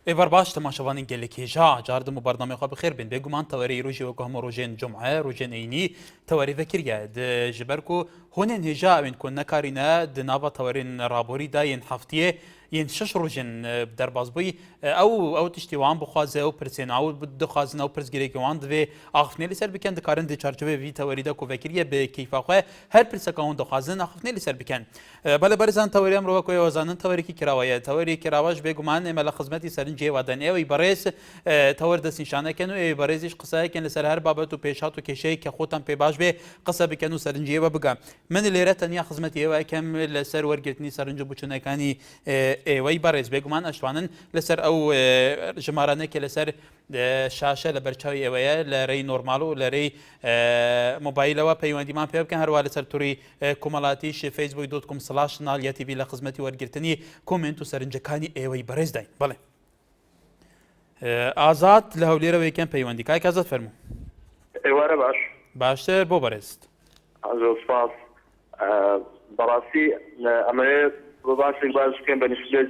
ایوار باش تماشاوانی گلکی جا جاردم و برنامه خواب خیر بین بگومان تواری روزی و که هم روزین جمعه روزین اینی تواری فکریه جبرکو هونن هجا این کن نکارینه دنابا توارین رابوری دا ین هفتیه ین شش روزین در بازبوی او تشتیوان بخوازه او پرسین او دخوازن او پرسگیری که وان دوی آخفنی لیسر بکن دکارن دی چارچوبه وی تواری دا کو فکریه به کیفا خواه هر پرسکان دخوازن آخفنی لیسر بکن بله برزان تواری هم رو کوی وزانن تواری کی کراویه تواری کراواش بگومان مل خدمتی سرنجی ودن ای برز توار دست نشانه کنو ای برزش قصه کن لسر هر بابت و پیشات و کشی که خودم پی باش به قصه بکنو سرنجی و بگم من لیره تنیا خدمتی ای کم لسر ورگرتنی سرنجو بچونه کانی ای برز بگومان اشوانن لسر او جمارانه که لسر شاشه لبرچاوی ایوه لری نورمالو لری موبایل و پیوندی من پیام کن هر وال سر توری کمالاتیش facebook.com/نالیا تیوی لخدمتی ورگرتنی کومنت و سرنج کانی ایوه برز داین بله آزاد لهولی رو ویکن پیوندی که آزاد فرمو ایواره باش باشتر بو برست از سپاس براسی امروز باسی باز کن بالنسبة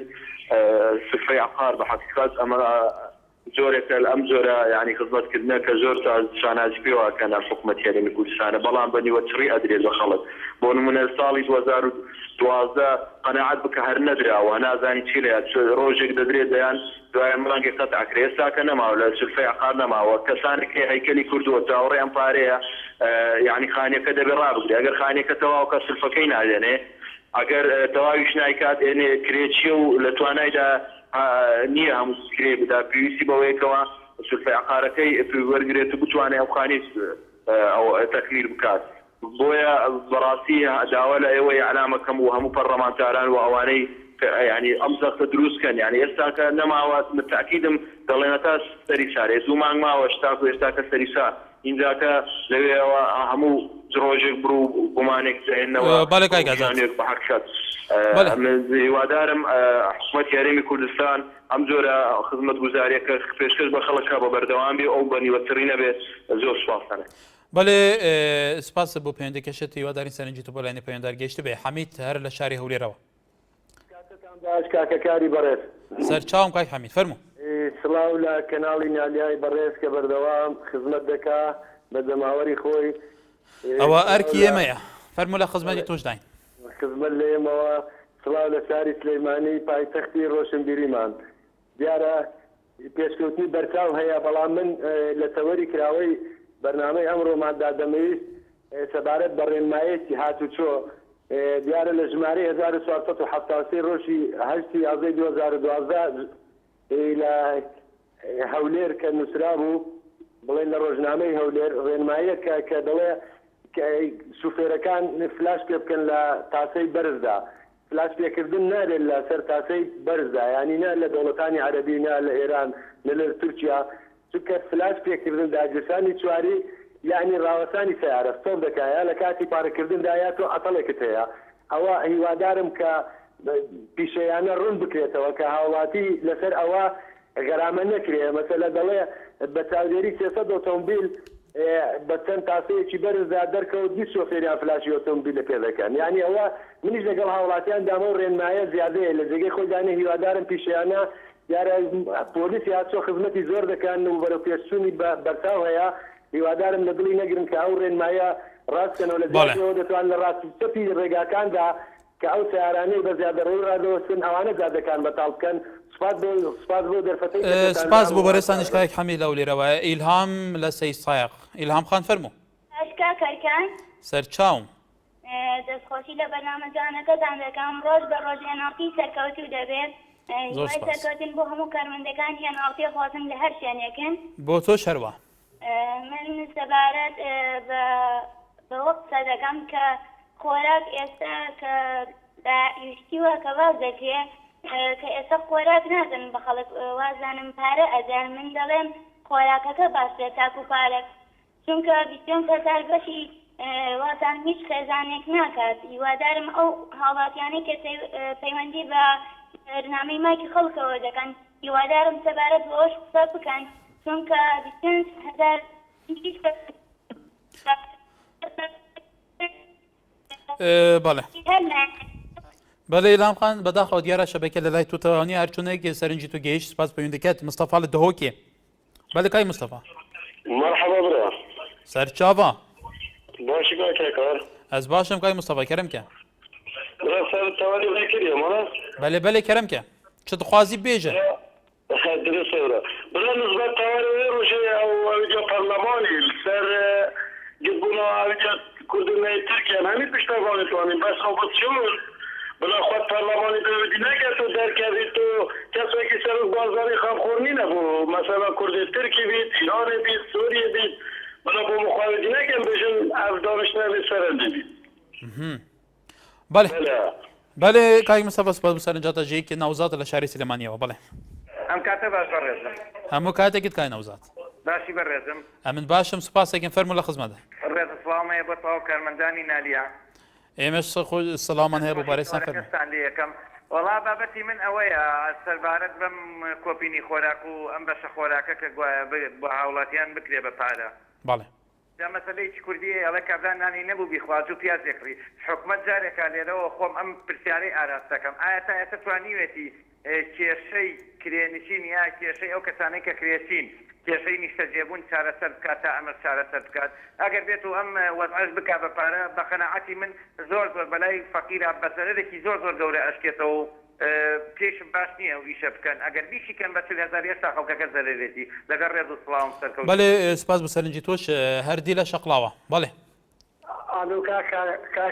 صفي عقار بحقيقة أما جورة الأمجورة يعني خدمت كدنا كجورة شاناج بيوها كان الحكومة يعني نقول شانة بلان بني وتشري أدري دخلت بون من الصالي 2012 قناعات بكهر ندري وأنا زاني تشيلي روجك ددري ديان دوای مانگی قطع کریسا کنه ما ولی شفای عقارنا ما وکسانی که هیکلی کردو تاوری امپاریا يعني خانه كده برابق اگر خانه كتوا وكسل فكين عليه اگر تواویش نایکات یعنی کریچیو لتوانای دا نیه هم کری بدا پیوسی باوی کوا سلفه عقارتی في ورگریتو بتوانای او خانیس او تکمیل بکات بويا براسي داوله ايوه علامه كم وهم برلمانتاران واواني يعني امزق تدروس كان يعني استاك نما بالتاكيد ضلينتاس سريسار زومان ما واشتاك استاك سريسار ان ذاك لو همو جروجك برو بمانك انه بالك هاي قاعد بحكشات من وادارم حكومه كريم كردستان ام زور خدمه گزاريه پیشکش بخلق بردوام بي او بني وترينا به زور شواسنه بله سپاس بو پیونده کشتی و در این سرنجی تو بلند پیوندار گشته به حمید هر لشاری هولی روا باش كاكاري بريس سرچاوم كاي حميد فرمو سلاو لا كنالي نالياي بريس كبردوام خدمت دكا بدماوري خوي او اركي يميا فرمو لا خدمتي توش داين خدمت لي ما سلاو لساري سليماني باي تختي روشن بيريمان ديارة بيشكوتني برتاو هيا بلا من لتوري كراوي برنامج امرو ما دادمي سبارت برين مايتي هاتو شو دیار لجماری 1487 روشی هشتی آذر 2012 الى هولير كان نسرابو بلين روجنامه هولير رنمایه که دله که شوفير كان فلاش كيف كان لا تاسي برزدا فلاش بيكردن نه لا سر تاسي برزدا يعني نه لدولتاني عربي نه لإيران نه لتركيا شك فلاش بيكردن داجساني شواري يعني راوساني سيارة صوب دكايا لكاتي باركردن داياتو أطلقتها أو هوادارم ك بيشيانا رون بكريتا وكهواتي لسر أوا غرامة نكريا مثلا دولية بتاوديري 600 أوتومبيل بتن تاسي شي برز دركا ودي شوفيريان فلاشي أوتومبيل كذا كان يعني أوا منيش لقل هاولاتيان دامور رين معايا زيادة لزيجي خود يعني هوادارم بيشيانا يعني بوليس ياتشو خدمتي زور دكان وبروفيسوني برتاو هيا هیوادارم لەدڵی نەگرن کە ئەو ڕێنمایە ڕاستکەنەوە لە زیاترەوە دەتوان لە ڕاستچەپی ڕێگاکاندا کە ئەو سیارانەی بە زیادەڕووی ڕادەوەستن ئەوانە جادەکان بەتاڵ بکەن سپاس بۆ دەرفەتەی سپاس بۆ بەڕێستانیش کاک حەمید لەو لێرەوە ئیلهام لە سەی سایق ئیلهام خان فەرموو ئەشکا کەرکان سەرچاوم دەستخۆشی لە بەرنامەجانەکەتان دەکەم ڕۆژ بە ڕۆژ هێناڵتی سەرکەوتوو دەبێت سەرکەوتن بۆ هەموو کارمەندەکان هێناڵتی خۆزم لە هەر شوێنێکن بۆ تۆ شەروە من سەبارەت بە وەقت سەدەکەم کە خۆراک ئێستا کە داویستیوە کە باز دەکرێت کە ئێستا خۆراک نادەن بە خەڵک وازانم پارە ئەدەن من دەڵێم خۆراکەکە باشێت تاکو پارێک چونکە 20 هەزار بەشی وازان هیچ خێزانێک ناکات هیوادارم ئەو هاوڵاتیانەی کە پەیوەندی بە بەرنامەی مایکی خەڵکەوە دەکەن هیوادارم سەبارەت بە ئەوش قسە بکەن چونکە 20 هەزار بەڵێ بەڵێ ئیلام خان بەداخەوە دیارە شەبەکە لە لای توتەوانی هەرچوونێکی سەرنجی تو گەیشت سپاس پەیوەندەکەت مستەفا لە دهۆکێ بەڵێ کای مستەفا مرحبا برا سەرچاوە باشی کار ئەس باشم کای مستەفا کەرەمکە برا سر توالی ذکریه مانا بەڵێ کەرەمکە چ دخوازی بێژە درسته برا نسبت توالی روشه او اوجا پارلمانی سر جبونا اوجا کردنه ترکیه همین پشتوانی توانیم بس اپوزیسیون بلا خود پارلمانی دویدی نکرد تو در کردی تو کسی که سر بازاری خامخورنی نبو مثلا کرد ترکی بید ایران بید سوریه بید بلا با مخالفتی نکن بشن از دانشنه به سرنده بید بەڵێ کاک مستەفا سپاس بۆ سەرنجاتەژەیەکی ناوزاتە لە شاری سلێمانیەوە بەڵێ ئەم کاتە باش بەڕێزم هەموو کاتێکت کای ناوزات باشی بەڕێزم ئەمن باشم سوپاسێکم فەرموو لە خزمەتە ڕێز سڵامەیە بۆ تەواو کارمەندانی نالیا ئێمەش سڵامان هەیە بۆ بارێستان فەرموو ستان لێ یەکەم وەڵا بابەتی من ئەوەیە سەربارەت بەم کۆپینی خۆراک و ئەم بەشە خۆراکە کە گوایە بۆ هاوڵاتیان بکرێ بە پارە بەڵێ جا مەسەلەی کوردی ئەڵێ کابران نانی نەبوو بیخواج و پیاز یەکڕی حکومەت جارێکا لێرەوە خۆم ئەم پرسیارەی ئاراستەکەم ئایا تا ئێستا توانیوێتی کێشەی کرێنشین یا کێشەی ئەو کەسانەی کە کرێچین کێشەی نیشتەجێبوون چارەسەر بکات تا ئەمە چارەسەر بکات ئەگەر بێت و ئەم وەزعش بک بە پارە بە قەناعەتی من زۆر بەلای فەقیرە بەسەرەرێکی زۆر گەورە ئەشکێتەوە و پێشم باش نییە و ئیشە بکەن ئەگەر بیشیکەن بە 40,000 ئێستا خەڵکەکە زەرێتی لەگەڵ ڕێز و سڵاوم سەرکەوت بەڵێ سپاس بە سەرنجی تۆش هەردی لە شەقڵاوە بەڵێ الو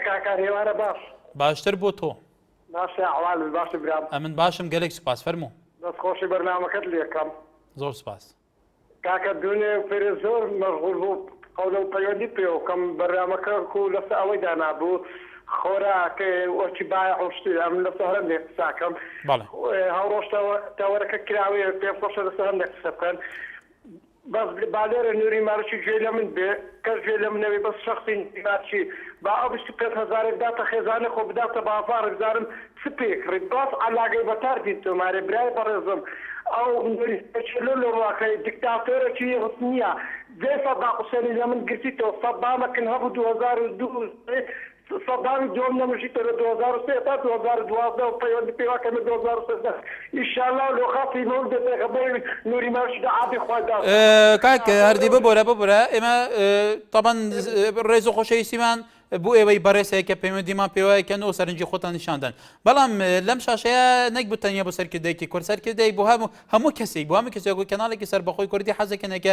کاکا هێوارە باش باشتر بۆ تۆ باشە ئەحوال باشی برام ئەمن باشم گەلێک سپاس فەرموو دەستخۆشی بەرنامەکەت لێ یەکەم زۆر سپاس کاکە دوێنێ پێرە زۆر مەشغوڵ بوو قەولە و پەیوەندی پێ و کەم بەرنامەکە و لەسەر ئەوەی دانابوو خۆراکێ وەکی باە حشتی ئەم لەسەر هەرم لێ قساکەم هەوڕۆژ تاوەرەکە کراوێ پێم خۆشە لەسەر هەم لێ قسە بکەن بەس بالێرە نووری مارچی گوێ لە من بێ کەس گوێ لە منەوەی بەس شخصی مارچی با ئەو 25,000 بداتە خێزانە خۆ بداتە بافار بزارم چ پێکڕیت باس علاگەی بەتار دیت تۆمارێ برای بەڕێزم ئەو لۆڕاکەی دیکتاتۆرێکی نییە دێسە باقوسێنی لە من گرتیتەوە سەدامەکن هەبوو 2002 صدام دوم نمشيت ل 2003 تا 2012 وبيودي في واحد من 2006 ان شاء الله لو خاطي مولد تغبي نوري ماشي عادي خوادا كاك هردي ببورا اما طبعا ريزو خوشي سيمان بۆ ئێوەی بەڕێسەیەکە پەیوەندیمان پێوایە کەن و سەرنجی خۆتان نیشاندان بەڵام لەم شاشەیە نەک بتەنیا بۆ سەرکردەیەکی کورد سەرکردەی بۆ هەموو کەسێک بۆ هەموو کەسێک کەناڵێکی سەربەخۆی کوردی حەزەکەنەکە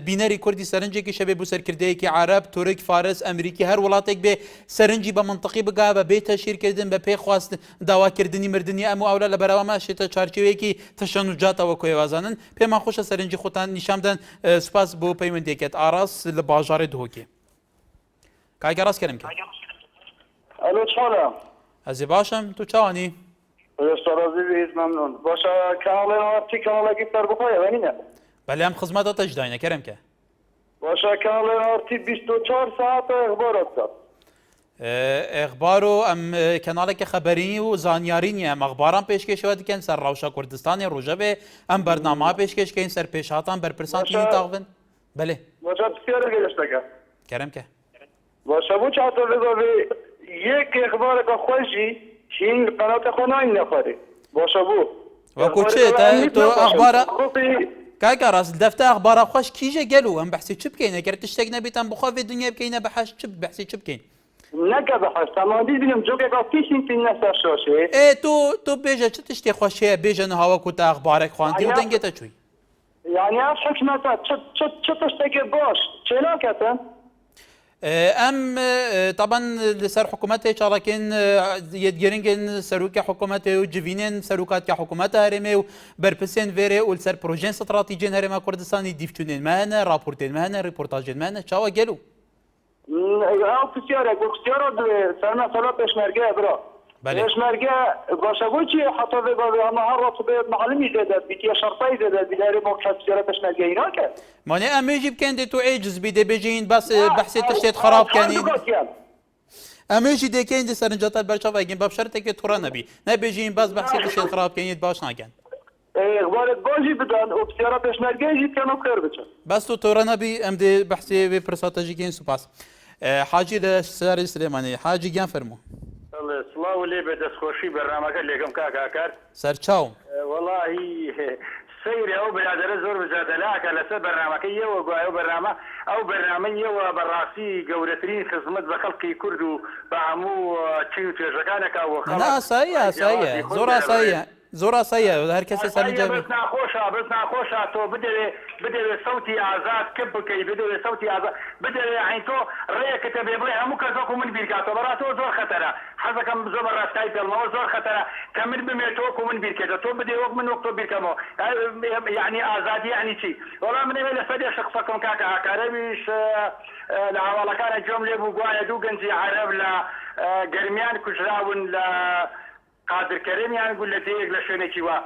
بینەری کوردی سەرنجێکی شەبێ بۆ سەرکردەیەکی عرب تورک فارس ئەمریکی هەر وڵاتێک بێ سەرنجی بە منطقی بگا بە بێتە شیرکردن بە پێی خواست داواکردنی مردنی ئەم و ئەولا لە بەراوەمە شێتە چارچێوەیەکی تەشەنجاتەوە کۆێوازانن پێمان خۆشە سەرنجی خۆتان نیشاندان سوپاس بۆ پەیوەندێکێت ئاراس لە باژارێ دهۆکێ کاگە ڕاست کەرم کرد الو چۆنە ئەزێ باشم تو چاوانی ئێستا ڕازی مەمنون باشە کاڵێنەوەتی کاڵێکی سەربەخۆیە نینە بەڵێ ئەم خزمەتە تەشداینە کەرم کە باشە کاڵێنەوەتی 24 ساعت ئەخبارات بکات ئەخبار و ئەم کەناڵێکی خەبەرینی و زانیاری نیە ئەم ئەخباران پێشکەشەوە دکەن سەر ڕەوشە کوردستانی ڕۆژە بێ ئەم بەرنامە پێشکەشکەین سەر پێشهاتان بەرپرسانی تاغبن بەڵێ باشە پرسیارە گەشتەکە کەرم کە باشە بۆ چاتە لەگەڵێ یەک ئەخبارێکە خۆشی شین قەناتە خۆ ناین نەخوارێ باشە بوو وەکو چێتە تۆ ئەخبارە کاکە ڕاست دەفتە ئەخبارە خۆش کیژە گەل و ئەم بەحسی چ بکەین ئەگەر تشتێک نەبێتان بخوا بێ دنیا بکەینە بەحەش چ بەحسی چ بکەین نەکە بەحەش تەمادی بینم جۆکێکا پیشین تین نەسەر شۆشێ تۆ بێژە چ تشتێ خۆشەیە بێژە نەهاوەکو تا ئەخبارێک خواندی و دەنگێتە چووی یعنی ئەم حکمەتە چ تشتێکی باش چێ ناکەتە ئەم طبعا لەسەر حکوومەتی چاڵەکەن یەدگەرنگن سەرروکی حکوومەتێ و جوینێن سەرروکات کە حکوومەتە هەرێمێ و بەرپرسێن وێرێ و لەسەر پرۆژێن ستراتیجێن هەرێما کوردستانی دیفتونێنمانە راپۆرتێنمانە ریپۆرتاژێنمانە چاوە گەل و ئەو پرسیارێک بۆ پرسیارە سەرنا سەلا پێشمەرگەیە برا پێشمەرگە باشە بۆچی حتا ئەمە هەر ڕۆ بێت معلمی دەدات بیتە شەرطای دەدات بیدارێ بۆ پرسیارە پێشمەرگەی ناکات مانێ ئەمێژی بکەن دێت و عێجز بی دەبێژین باس بەحسێ تشتێت خراپکەنین ئەمێژی دەکەین دە سەرنجاتات بەرچاوگەین بە شەرتێکی تووڕە نەبی نەبێژین باس بەحسێ تشتێت خراپکەنیت باش ناکەن ئەخبارێک باشی بدەن و پرسیارە پێشمەرگەیەکی بکەن و خێر بچن بەس و تووڕە نەبی ئەم دێ بەحسێ وێ پرساتەژیکەین سوپاس حاجی لە ساری سلێمانی حاجی گیان فەرموو سڵاو لێ بێ دەستخۆشی بەرنامەکە لێگەم کاکار سەرچاوم واللهی سەیری ئەو برادرە زۆر بجادەلاکە لەسەر بەرنامەکەی ئێوە گوایە بەرنامە ئەو بەرنامەی ئێوە بەڕاستی گەورەترین خزمەت بە خەڵکی کورد و بە هەموو چین و توێژەکانەکە ئاساییە زۆر ئاساییە زۆر ئاساییە هەر کەسێ سەرنجام بەس ناخۆشە تۆ بدەوێت سەوتی ئازاد کە بکەی بدەوێت سەوتی ئازاد بدەوێت عین تۆ ڕێیەکەتە بێ بڵێ هەموو کەس وەکو من بیرکاتەوە بەڕاستەوە زۆر خەتەرە حەزەکەم زۆر بەڕاستای پێڵمەوە زۆر خەتەرە کە من بمێت وەکو من بیرکێتە تۆ بدەی وەک من وەک تۆ بیرکەمەوە یعنی ئازادی یعنی چی وەڵام منەوێ لە سەدێ شخصەکەم کاکە هاکارەویش لە هەواڵەکانە جۆم لێ بوو گوایە دوو گەنجی عەرەب لە گەرمیان کوژراون لە قادرکەرێمیان بوو لە دەیەک لە شوێنێکی وە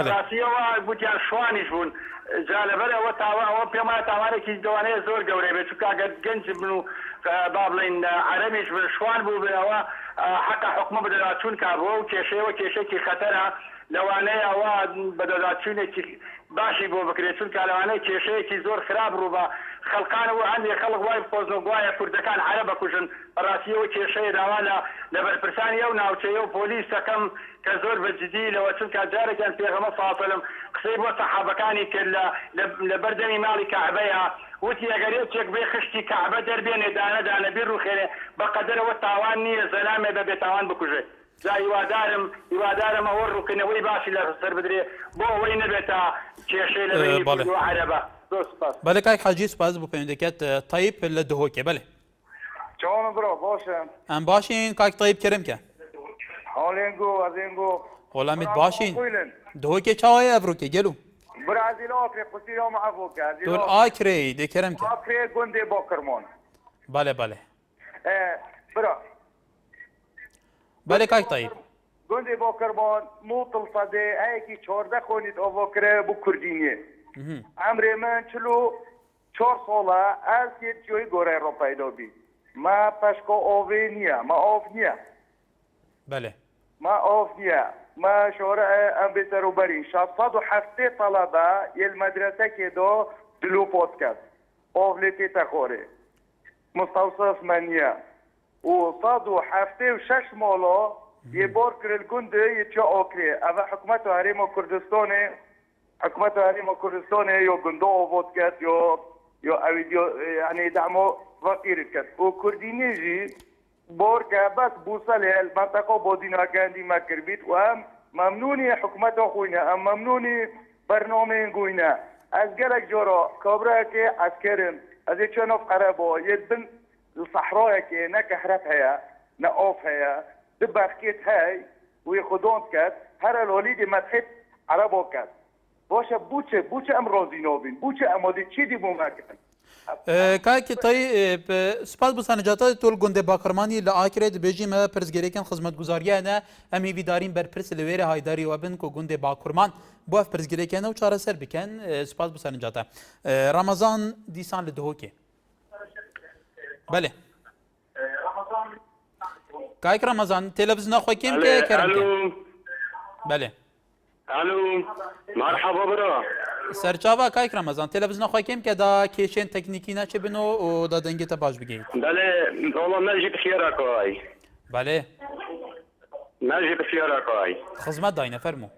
ڕاستیەوە گوتیان شوانیش بوون جا لەبەرەوە ئەوە پێم وایە تاوانێکی دەوانەیە زۆر گەورەی بێت چونکە ئەگەر گەنج بن و با بڵێن عەرەبیش بن شوان بوو بێەوە حەقا حکومە بەدەداچوون کابووە و کێشەیەوە کێشێکی خەتەرە لەوانەیە ئەوە بەدەداچوونێکی باشی بۆ بکرێت چونکە لەوانەیە کێشەیەکی زۆر خراپ ڕوو بە خەڵقانەوە هەندێک خەڵق وای بخۆزن گوایە کوردەکان عەرەب بکوژن بەڕاستیەوە کێشەیە داوا لە بەرپرسانی ئەو ناوچەیە و پۆلیس دەکەم کە زۆر بەجددی لەوە چونکە جارێکیان پێغەمە ساسەلم قسەی بۆ سەحابەکانی کرد لە بەردەمی ماڵی کەعبەیە وتی ئەگەر یەکێک بێ خشتی کەعبە دەربێنێ دانە بیر ڕوخێنێ بەقەدەرەوە تاوان نییە زەلامێ بەبێ تاوان بکوژێت جا هیوادارم ئەوە ڕووکردنەوەی باشی لەسەر بدرێ بۆ ئەوەی نەبێتە کێشەی لە بینی عەرەبە. بەڵێ کاک حاجی سپاس بۆ پەیوەندیەکەت تایب لە دهۆکێ بەڵێ چۆن برۆ باشە ئەم باشین کاک تایب کەرمکە هەڵێنگۆ ئەزێنگۆ وەڵامیت باشین دهۆکێ چاوایە ئەڤڕۆکێ گەلو برازیل ئاکرێ قوتیرۆمە ئەڤۆکە تۆ ئاکرێ دێکەرمکە ئاکرێ گوندێ بۆ کەرمۆن بەڵێ برا بەڵێ کاک تایب گوندێ بۆ کەرمۆن موتڵ سەدێ ئەیەکی چۆردە خۆنیت ئۆڤۆکرێ بۆ کوردینیە ئەمرێ من چلو چۆر سۆڵە ئەسێت جۆی گۆرەی ڕۆپایدۆبی ما پەشکۆ ئۆڤێ نییە ما ئۆڤ نییە بەڵێ ما ئۆڤ نییە ما شۆرە ئەم بێتەروبەری 670 طەلەبە المەدرسەکێ دۆ دلو پۆتکەت ئۆڤ لێ تێتە خۆرێ مستەوسف منیە و 176 مۆڵۆ یێبۆر کرد گوندێ یەکێ ئۆکرێ ئەڤە حکومەت هەرێمە کوردستۆنێ حكومة هريم كردستان يو جندو وفوتكت يو أويديو يعني دعمو فقيركت وكردينيجي بوركا بس بوصل المنطقة بودينا كاندي ما كربيت وهم ممنوني حكومة خوينا أم ممنوني برنامج خوينا أزجلك جورا كبرك عسكرين أزي شنوف قربو يدن الصحراء كي نكهرت هيا نقوف هيا دبخكيت هاي ويخدون كات هر الوليد مدحت عربو كات باشە بچە ئەم ڕۆزینۆبین بچە ئەمۆدی چی دی بووماکەن کاکی تای سپاس بۆ سەرنجاتە تۆ گوندێ باکەرمانی لە ئاکرێت دەبێژیمە پرسگەرێکیان خزمەتگوزاریانە ئەم هیویدارین بەرپرس لەوێرە هایداریەوە بن کە گوندێ باکوورمان بۆ ئەف پرسگەرێکیانە و چارەسەر بکەن سپاس بۆ سەرنجاتە ڕەمەزان دیسان لە دهۆکێ بەڵێ کاک ڕەمەزان تێلەڤیزیۆنە خۆی کێم کەرم بەڵێ الو مرحبا برا سەرچاوا کاک ڕەمەزان تێلەڤیزیۆنە خۆی کێم کە دا کێشێن تەکنیکی ناچێ بن و دا دەنگێتە باش بگەیت بله والله نجي بخيارك هاي بەڵێ نجي بخيارك هاي خزمەت داینە فەرموو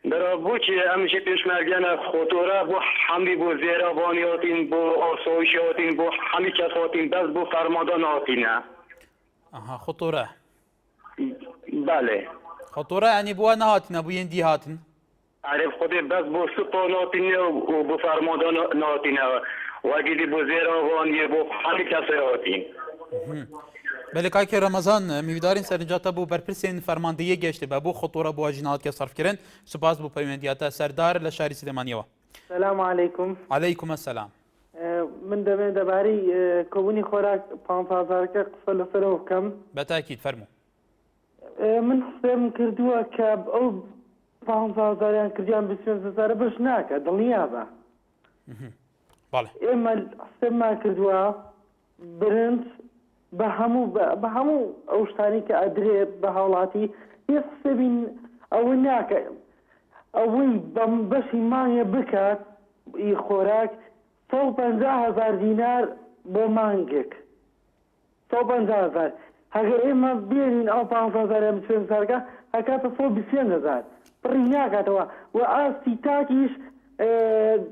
برا بوچی امشی پیشمرگیان خطوره بو حمی بو زیرابانیاتین بو آسایشاتین بو همی کساتین بس بو فرماندان آتینه ئەها خطوره بله خطوره ینی بووە نهاتینە بوویان دی هاتن عرف خودی بس بو سپا ناتینه و بو فرماندان ناتینه وگیدی بو زیرابانی بو همی کساتین بەڵێ کاکی ڕەمەزان میویدارین سەرنجاتە بوو بەرپرسێن فەرماندەیە گەشتە بە بۆ خطوره بۆ ژیناوەتکە سەرفکردن سوپاس بۆ پەیوەندیاتە سەردار لە شاری سلێمانیەوە سلام علیکم عەلەیکوم ئەسەلام من دەبێت دەبارەی کۆبوونی خۆراک پانفازارەکە قسە لەسەرەوە بکەم بەتاکید فەرموو من حسێم کردووە کە ئەو پانفازاریان کردیان بسیێنزارە بەش ناکە دڵنیا بە بەڵێ ئێمە حسێممان کردووە برنج بە هەموو ئەو شتانی کە ئەدرێ بە هاوڵاتی هێز سەبین ئەوە ناکە ئەوەی بەشی مانگە بکات خۆراک 150,000 دینار بۆ مانگێک 150,000 هەگەر ئێمە بێنین ئەو 500,000 بچێن سەرکە هەکاتە 120,000 پڕی ناکاتەوە و ئاستی تاکیش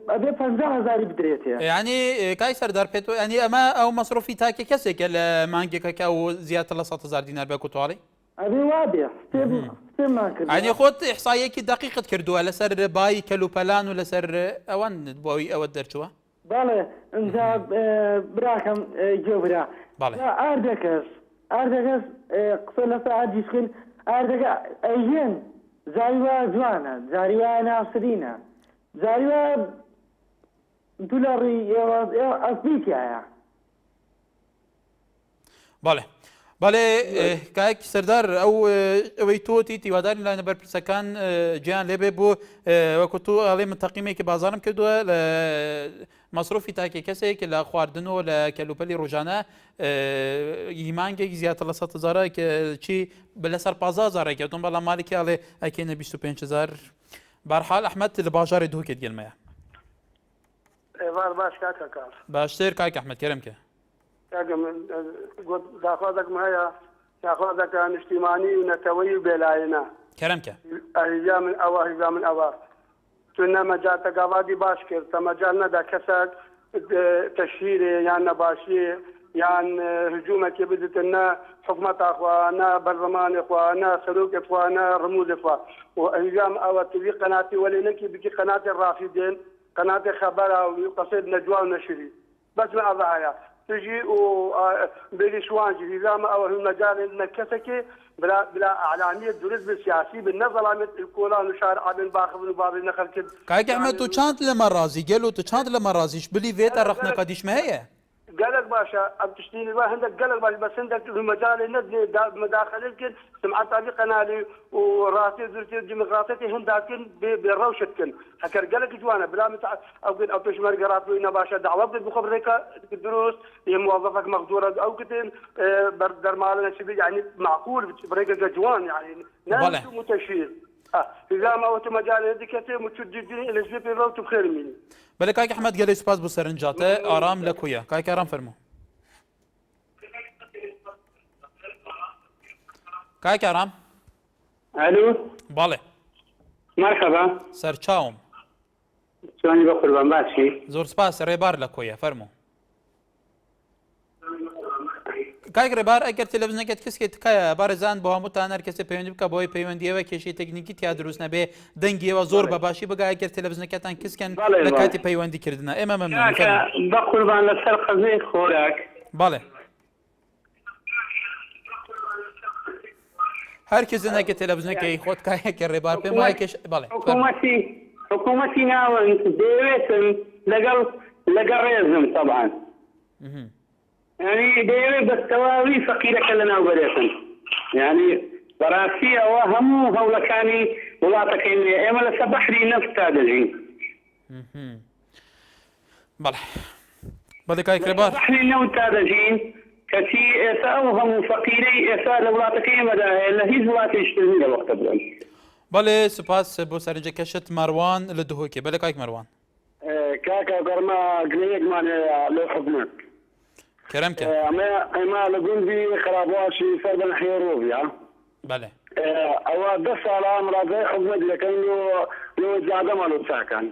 ئەبێ 50,000 بدرێت یعنی کای سەردار پێت ینی ئەمە ئەو مەسرۆفی تاکێ کەسێکە لە مانگێکەکە و زیاتر لە 100,000 دینار بە کوتواڵی ئەبێ وابێ حسێبمان کرد ئەنی خۆت ئیحسایەکی دقیقت کردووە لەسەر بای کەلوپەلان و لەسەر ئەوان بۆەوەی ئەوە دەرچووە بەڵێ ئەجا براکەم گوێبرا ئاردەکەس قسە لە سەعات خوێن ئاردەکە ئەیێن زاریوە جوانە زاریوە ناسرینە زاریوە دولاری ئەسبیتایە بەڵێ بەڵێ کاک سەردار ئەوەی تۆتی تیواداری لاینە بەرپرسەکان گیان لێبێ بۆ وەکو تۆ ئەڵێ من تەقیمێکی بازارم کردووە لە مەسرۆفی تاکێ کەسێک لە خواردنەوە لە کەلوپەلی ڕۆژانە مانگێکی زیاتر لە 100,000 چی لەسەر 15,000 کەوتم بەڵام مالێکی ئەڵێ ئەکێنە 25,000 بەرحال ئەحمەد لە باژارێ دووکێت گەلمەیە باش کاکە کار باشتر کاک ئەحمەد کەرەمکە داخوازێکم هەیە داخوازەکە نیشتیمانی و نەتەوەی و بێلایەنە کەرەمکە هیجا من ئەوە هیجا من ئەوە تو نەمەجار تەگاوادی باش کرد تەمەجار نەدا کەسێک تەشهیرێ یان نەباشیێ یان هجوومێکی بدتن نە حکومەتاخوا نە بەرلەمانێخوا نە سەرۆکێخوا نە ڕموزێخوا و هیجام ئەوە توی قەناتی وەلێنەکی بکی قەناتی ڕافی دێن قەناتی خەبەرە و قەسێت نەجوان نەشری بەس من ئەوە هەیە تجي وبيلي شوانجي في زعما او المجال نكسكي بلا اعلاميه درس بالسياسي بالنظام الكولان وشارع بن باخذ باب النخل كد كاك احمد تو چاند لما رازي قالوا تو چاند لما رازيش بلي فيتا رخنا قديش ما هي قالك باشا بتشتيني ما عندك قالك باشا بس عندك المجال ندني مداخل يمكن سمعت طريق قنالي وراسي زرتي ديمقراطيتي هنداكن بالروشتكن هكر قالك جوانا بلا متع او تشمر قرات وين باشا دعوه بخبرك الدروس هي موظفك مقدوره او كتن بردر مالنا شبي يعني معقول بريك جوان يعني ناس متشير اذا ما هو مجال هذيك متجدين الى جيب الروت بخير مني بله کاک احمد گلی سپاس بو سرنجاته آرام لکویا کاک آرام فرمو کاک آرام الو بله مرحبا سرچاوم شلونی بقربان باشی زور سپاس ریبار لکویا فرمو کاک ریبار اگر تلویزیونەکەت کەسێک تکایە بارزان بۆ هەمووتان هەر کەسێ پەیوەندی بکە بۆی پەیوەندیەوە کێشەی تەکنیکی تیا دروست نەبێ دەنگیەوە زۆر بەباشی بگا ئەگەر تەلەڤیزیونەکەتان کەسکەن لە کاتی پەیوەندیکردنە ئێمە مەمنون بە قوربان لەسەر قەزەی خۆراک بەڵێ هەر کەسێنەکە تەلەڤیزیونەکەی خۆت کایەکە ڕێبار پێم وایە کێش بەڵێ حکوومەتی ناوەند دەیەوێتن لەگەڵ ڕێزم طبعا يعني دايرين بالتواوي فقيرة لنا وبريتن يعني براسي او همو هولا كاني ولا تكيني اما لسبحري نفس تادجين بله كاي كربار بحري نو تادجين كتي اسا هم فقيري اسا ولا تكيني مدى لهيز ولا تشتري الوقت بلن بله سپاس بو سرنجه كشت مروان لدهوكي بله كايك مروان كاكا قرما قليق ماني لو حكمك كرمك اما لقندي خرابواشي فردا حيروبيا بله او دس على امر زي حكمت لكن لو زاد مالو ساكن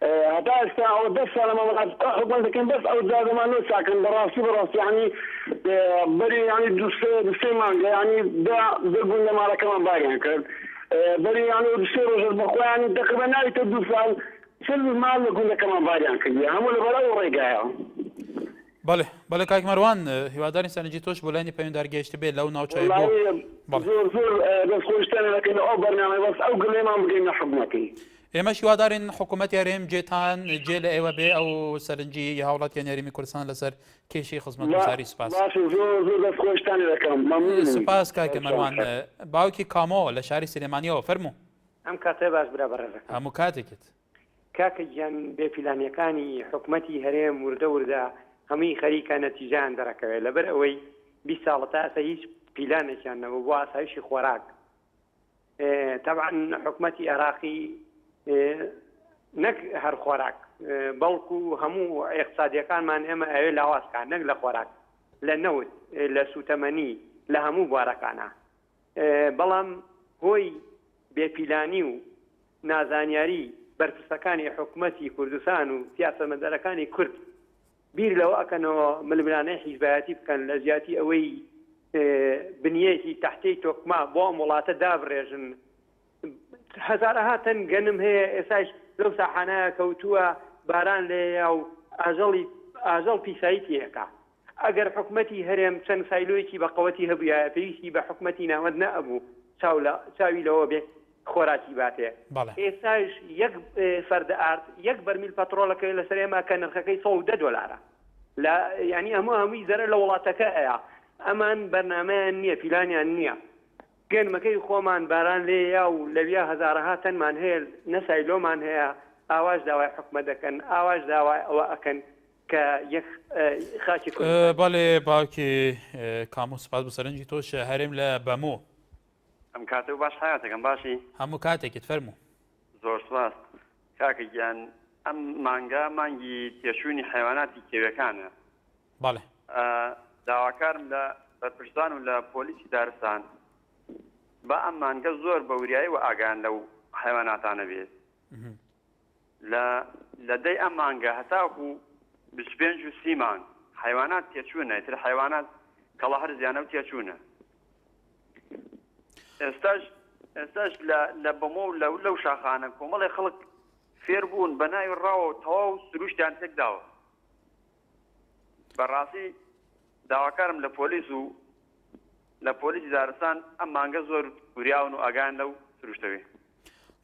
هذا استا او دس على ما حكمت لكن بس او زاد مالو ساكن براسي يعني بري يعني دوسي مانجا يعني ده بقول لما على كمان باين بري يعني دوسي رجل بخوا يعني تقريبا ناي تدوسال سلم مال يقول كمان باين كذا هم اللي بلاو رجعوا بله کاک مروان هیواداری سەرنجی تۆش بۆ لایانی پەیوەنددار گەیشت بێت لەو ناوچەی بۆ زۆر دەست خۆشتانە دەکەین ئەو بەرنامەی بەس ئەو گڵێمان بگەینە حکوومەتی ئێمەش هیوادارین حکوومەت یاریێم جێتان جێ لە ئێوە بێ ئەو سەرنجی هاوڵاتیان یاریمی کوردستان لەسەر کێشی خزمەتگوزاری سوپاس زۆر دەست خۆشتانی دەکەم سوپاس کاکە مەروان باوکی کامۆ لە شاری سلێمانیەوە فەرموو ئەم کاتێ باش برا بەڕێزەکەم هەموو کاتێکت کاکە گیان بێفیلانیەکانی حکوومەتی هەرێم وردە هەمووی خەریکە نەتیجەیان دەڕەکەوێت لەبەر ئەوەی 20 ساڵە تا ئەستا هیچ پیلانێکیان نەبوو بۆ ئاسایشی خۆراک طبعا حکوومەتی عێراقی نەک هەر خۆراک بەڵکو هەموو اقتصادیەکانمان ئێمە ئەوێ لاوازکان نەک لە خۆراک لە نەوت لە سوتەمەنی لە هەموو بوارەکانە بەڵام هۆی بێپیلانی و نازانیاری بەرپرسەکانی حکوومەتی کوردستان و سیاسەتمەدارەکانی کورد بیر لەوە ئەکەنەوە ململانەی حیزبایەتی بکەن لە زیاتی ئەوەی بنیەتی تحتەی تۆکما بۆ ئەم وڵاتە دابڕێژن هەزارەها تەن گەنم هەیە ئێستاش لەو ساحانەیە کەوتووە باران لێیە و ئاژەڵ پیساییتی هەکە ئەگەر حکوومەتی هەرێم چەند سایلۆیەکی بە قەوەتی هەبووە پێویستی بە حکوومەتی ناوەند نەئەبوو چاوی لەوە بێ خۆراکی باتێ ئێستاش یەک فەردە ئارد یەک بەرمیل پەترۆڵەکەی لەسەر ئێمە کە نرخەکەی $110 لە ینی هەمووی زەرە لە وڵاتەکە ئەیە ئەمان بەرنامەیان نییە پیلانیان نییە گەنمەکەی خۆمان باران لێیە و لەویا هەزارەها تەنمان هەیە نەسایلۆمان هەیە ئاواش داوای حکومەت دەکەن ئاواش داوای ئەوە ئەکەن کە یەک خاکی بەڵێ باوکی کامۆ سپاس بە سەرنجی تۆش هەرێم لە بەمۆ ئەم کاتە و باش حیاتەکەم باشی هەموو کاتێکت فەرموو زۆر سپاس کاکە گیان ئەم مانگا مانگی تێشوونی حیواناتی کێوەکانە بەڵێ داواکارم لە بەرپرسان و لە پۆلیسی دارستان بە ئەم مانگە زۆر بە وریایی و ئاگان لەو حیواناتانە بێت لە دەی ئەم مانگە هەتاکو 25 و 30 مانگ حیوانات تێچوونە تر حیوانات کەڵە هەر زیانە و تێچوونە ئێستاش لە بەمۆ و لەو شاخانە کۆمەڵی خەڵک فێر بوون بە ناوی ڕاوە تەواو سروشتیان تێکداوە بەڕاستی داواکارم لە پۆلیس و لە پۆلیسی دارستان ئەم مانگە زۆر وریاون و ئاگان لەو سروشتەوێ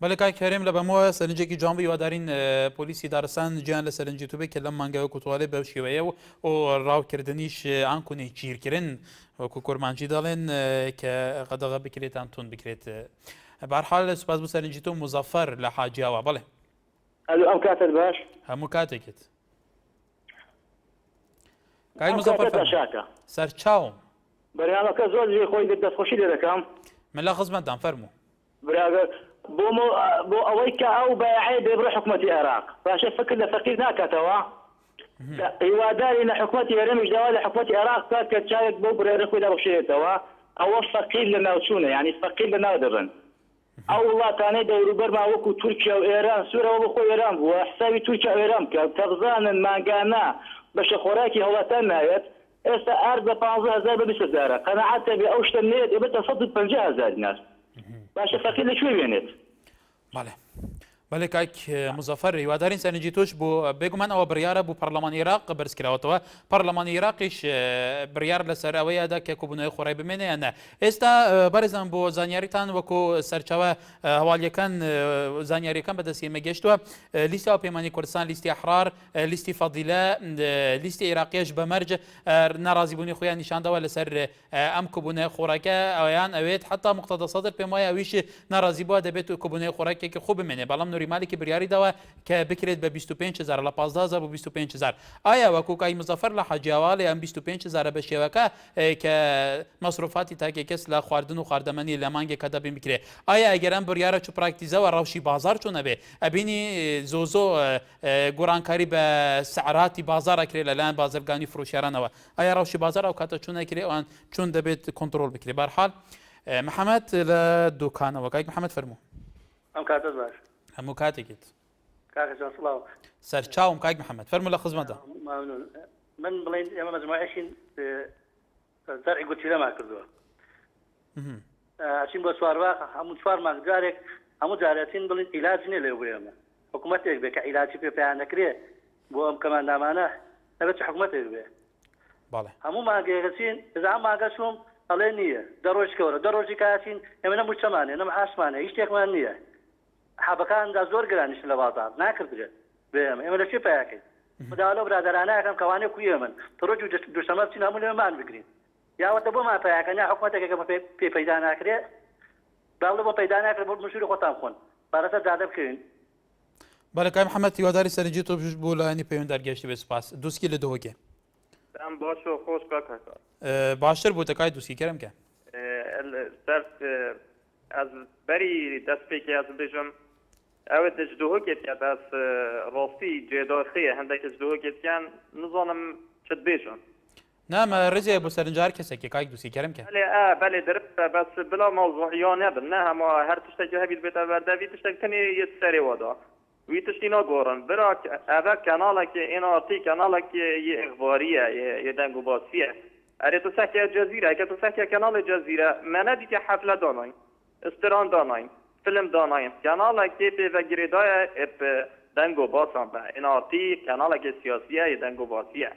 بەڵێ کاک هەرێم لە بەمەوە سەرنجێکی جوان هیوادارین پۆلیسی دارستان گیان لە سەرنجی تو بێت کە لەم مانگەوە کوتوالێ بەو شێوەیە و ڕاوکردنیش ئانکونی گیرکردن وەکو کورمانجی دەڵێن کە قەدەغە بکرێتان تون بکرێت بەرحال سوپاس بۆ سەرنجی تۆ مزەفەر لە حاجیاوە بڵێ ئەم کاتت باش هەموو کاتێکت کای مزەفەر شاکە سەرچاوم بەرنامەکە زۆر خۆی دەستخۆشی لێ دەکەم من لە خزمەتدان فەرموو بۆ ئەوەی کە ئەو بەیعەیە بێبڕە حکوومەتی عێراق باشە فکر لە فەقیر ناکاتەوە هیواداری لە حکوومەتی هەرێمیش داوا لە حکوومەتی عێراق کات کە چاوێک بۆ برێرە خۆی دەبەخشێتەوە ئەوە فەقیر لە ناوچوونە یعنی فەقیر لە ناو دەبن ئەو وڵاتانەی دەوروبەرما وەکو تورکیا و ئێران سوورەوە بۆ خۆی ئێران بووە حسابی تورکیا و ئێران بکە تەغزانن مانگانە بەشە خۆراکی هەوڵاتان ناوێت ئێستا ئارد بە 15,000 بە 20,000 قەنەعەت بێ ئەو شتە نێت ئێبێتە 150,000 دینار باشە فەقیر لەکوێ بێنێت بەڵێ بەڵێ کاک مزەفەر هیوادارین سەرنجی تۆش بۆ بێگومان ئەوە بڕیارە بۆ پەرلەمانی عێراق بەرزکراوەتەوە پەرلەمانی عێراقیش بڕیار لەسەر ئەوەیەدا کە کۆبوونەوەی خۆڕای بمێنێ یانە ئێستا بەرزان بۆ زانیاریتان وەکو سەرچاوە هەواڵیەکان زانیاریەکان بەدەستێمە گەشتووە لیستی هاوپەیمانی کوردستان لیستی ئەحرار لیستی فەضیلە لیستی عێراقیش بە مەرج ناڕازیبوونی خۆیان نیشاندەوە لەسەر ئەم کۆبوونەوەی خۆراکە ئەویان ئەوێت حتا مقتەدە سەدر پێم وایە ئەویش ناڕازی بووە دەبێت کۆبوونەوەی خۆراکێکی خوب بمێنێ بەڵام نوری مالکی بریاری داوە کە بکرێت بە 25,000 لە 15,000 بۆ 25,000 ئایا وەکو کای مزەفەر لە حاجیاوە ئەم 25,000 بە شێوەکە کە مەسروفاتی تاکێ کەس لە خواردن و خواردەمەنی لە مانگێک کە دەبین بکرێ ئایا ئەگەران بریارە چ پراکتیزەوە ڕەوشی بازار چۆنە بێ ئەبینی زۆ گۆڕانکاری بە سعراتی بازارەکرێت لەلایەن بازرگانی فرۆشیارانەوە ئایا ڕەوشی بازار ئەو کاتە چونەکرێ ئەوان چۆن دەبێت کۆنتترۆل بکرێ بەرحال محەممەد لە دوکانەوە کاک محەممەد فەرموو ئەم کاتە باش هەموو کاتێکیت کاکەجان سڵاو سەرچاوم کاک محەممەد فەرموو لە خزمەتە من بڵێن ئێمە مەجموعەشین زەرعی گوتیلەما کردووە ئەچین بۆ سوارواق هەموو چوار مانگ جارێک هەموو جارەتین بڵین عیلاج نیە لێ بێمە حکوومەتێک بێ کە عیلاجی پێ پێیان نەکرێ بۆ ئەم کەماندامانە دەبێت حکوومەتێک بێ هەموو ماگەیەچین ئەم ماگەچوم ئەڵێ نییە دەڕۆژکەوە دەڕۆژی کاچین ئێمە نەمو چەمانێ نەم ئاسمانە هیچ شتێکمان نییە حەبەکاندا زۆر گرانیش لە بازار ناکردرێت بێمە ئێمە لەکوێ پیاکەین مداڵە برادرانەکەم کەوانێ کوێ من تڕۆژ و دوشەمە بچین هەموو لێمان بگرین یاوەتە بۆ مان پیاکەن یا حکوومەتێکەکە پێ پەیدا ناکرێت باڵە بۆ پەیدا ناکرێت بۆ مشوری خۆتان خۆن بارەتە دادە بکەین بەڵێ کای محەممەد هیواداری سەرنجی تۆ بۆ لایەنی پەیوەنددارگەشتی بێ سوپاس دووسکی لە دۆکێ باشە خۆش کاکە باشتر بوو تەکای دووسکی کەرم کە ئەس بەری دەست پێکی ئەس بێژم ئەوە دەجدۆکێتیان ئەس ڕاستی جێداخەیە هەندێک دەجدۆکێتیان نزانم چت بێژم نعم رزي ابو سرنجار كسك كايك دوسي كرم كان بله درست بس بلا موضوعيانه نه ما هر تشتكي هبيت بيت بردوي تشتكي يتسري ودا ويتشتينا غورن برا اول كانالك ان ار تي كانالك اخباريه يدنگو باسيه اري تسكي الجزيره كي تسكي كانال الجزيره ما ندي حفله داناين استران داناين فيلم داناين كانالك كي بغريداي دنگو باسان ان ار تي كانالك سياسيه يدنگو باسيه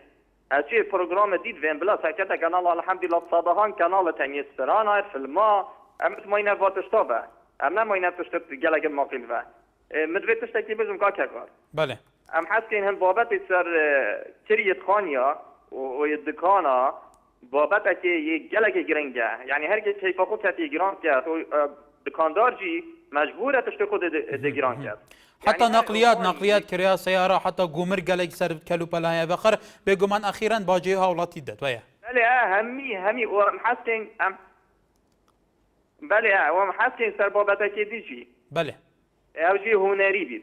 هالشيء برنامج جديد فين بلا سكتة كانال الحمد لله صادهان كانال تاني استرانا في الماء أمت ما ينفع تشتبه أمنا ما ينفع تشتبه جلك الماقين فا مدري تشتكي بزم كاكر بله أم حاسين هن بابت يصير كرية خانية ويدكانا بابت أكي جلك جرنجة يعني هرجع شيء فقط هتي جران كات دكاندار جي مجبورة تشتكو دجران كات حتى نقليات كريا سيارة حتى قمر قالك سر كلو بلايا بخر بيقومان أخيرا باجيها ولاتي دت ويا بله همي ومحسن بله ومحسن سر بابتك ديجي بله اوجي هنري بيد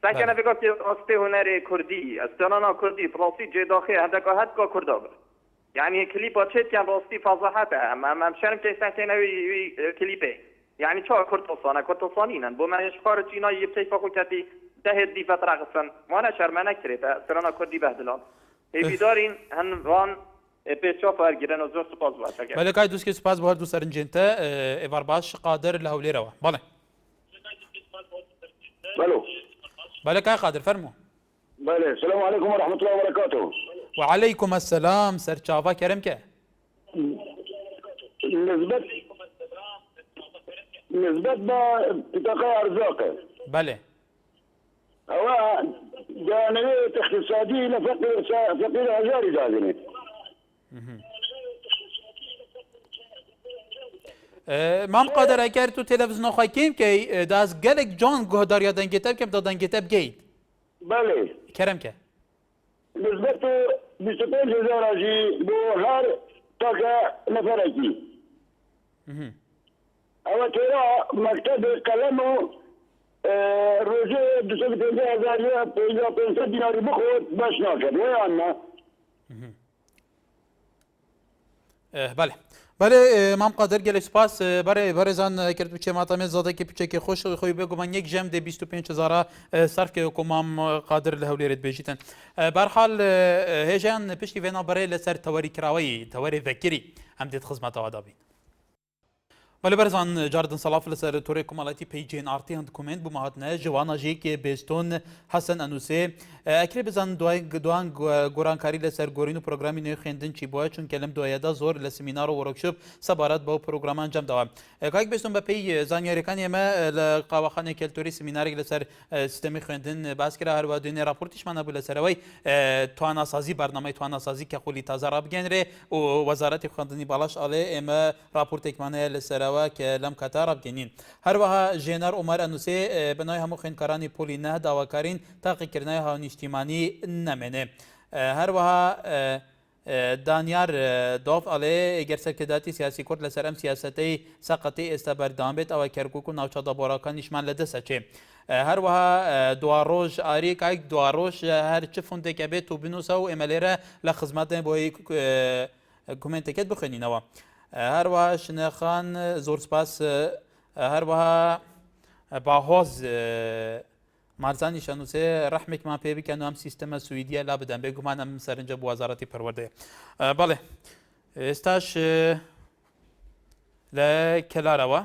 ساكن بقى أصلي هنري كردي استرانا كردي بلاصي جداخي هذاك هاد كردابر يعني كليبات شت كان بلاصي فضحته أما مشان كي ساكن كليبه يعني شو كرتوصانين بو ما يشخار جينا يبتي فوق كتي دهد دي فترة غصن ما أنا شرمنا كريتا سرنا كردي بهدلان هي بدارين هن وان بيشوف أرجعنا وزور سباز باشا بله كاي دوسكي سباز بهار دوسر إنجنتا إفار باش قادر لهولي روا بله الو بله كاي قادر فرمو بله السلام عليكم ورحمة الله وبركاته وعليكم السلام سر شافا كرم كه نسبة بطاقة أرزاقه بله هو جانبية اقتصادية لفقير هزاري دازني مام قادر اگر تو تلفزیون خواهیم که داز گلک جان گهدار یادن کتاب کم دادن کتاب گید بله کرم که نسبة 25,000 راجي بو هر طاقة نفركي او ترى مكتب قلمه روزه 25,000 یا 500 دیناری بخود باش ناکرد ویانا بله مام قادر گل سپاس برای زن کرد بچه ماتامه زاده که بچه که خوش خوی بگو من یک جمع ده 25,000 صرف که مام قادر لهولی رد بیجیتن برحال هیجان پشتی وینا برای لسر تواری کراوی تواری فکری هم دید خدمت آدابین ولی برزان جاردن صلاف لسر توری کمالاتی پیجین آرتی هند کومنت بو مهاتنه جوانا جی که بیستون حسن انوسه اکری بزن دوان گورانکاری لسر گورینو پروگرامی نوی خیندن چی بوه چون کلم دویادا زور لسمینار و ورکشوب سبارت با پروگرام انجام دوا کاک بیستون با پی زانیاریکانی ما لقاوخانه کلتوری سمیناری لسر سیستمی خیندن باز کرا هر و دونه راپورتش من ابو لسر وی توانا سازی برنامه توانا سازی که خولی تازه راب گنره و وزارت خیندنی بالاش آله اما راپورت اکمانه لسر و که لم کتار بگنین هر وها جنرال عمر انوسه بنای همو خنکارانی پولی نه داواکارین تاقی کرنای ها اجتماعی نمنه هر وها دانیار دوف علی اگر سرکرداتی سیاسی کرد لسرم سیاستی سقطی استبردام بیت او کرکوکو ناوچادا بوراکانیش من لدسه چه هر وها دواروج آریک ایک دواروج هر چه فونده که بیت تو بنوسا و املیره لخدمت بوی کومنت کد بخونین و هر وها شنخان زور سپاس هر وها باهوز مارزانی شنوسه رحمك ما بيبي كانوا هم سيستم سويديا لا بدن بيجو معنا من سرنجة بوزارة پرورده بله استاش لكلارا و